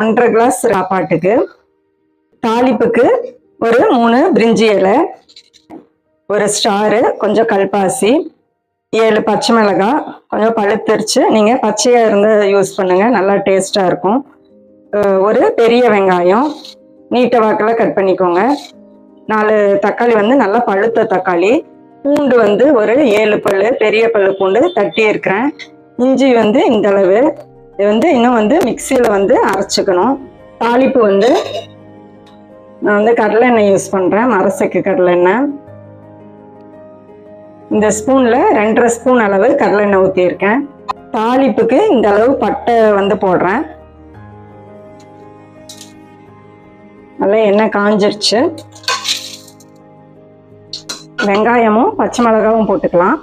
1.5 class சாப்பாட்டுக்கு. தாளிப்புக்கு ஒரு 3 பிரிஞ்சி இலை, ஒரு ஸ்டாரு, கொஞ்சம் கல்பாசி, 7 பச்சை மிளகாய், கொஞ்சம் பழுத்தரிச்சு, நீங்கள் பச்சையாக இருந்தால் யூஸ் பண்ணுங்கள், நல்லா டேஸ்ட்டாக இருக்கும். ஒரு பெரிய வெங்காயம் நீட்ட வாக்கில் கட் பண்ணிக்கோங்க. 4 தக்காளி வந்து நல்லா பழுத்த தக்காளி. பூண்டு வந்து ஒரு 7 பல் பெரிய பல் பூண்டு தட்டி இருக்கிறேன். இஞ்சி வந்து இந்த அளவு. இது வந்து இன்னும் வந்து மிக்சியில் வந்து அரைச்சிக்கணும். தாளிப்பு வந்து நான் வந்து கடலை எண்ணெய் யூஸ் பண்ணுறேன், மரசெக்கு கடலை எண்ணெய். இந்த ஸ்பூனில் 2.5 ஸ்பூன் அளவு கடலை எண்ணெய் ஊற்றியிருக்கேன். தாளிப்புக்கு இந்த அளவு பட்டை வந்து போடுறேன். நல்லா எண்ணெய் காஞ்சிருச்சு. வெங்காயமும் பச்சை மிளகாவும் போட்டுக்கலாம்.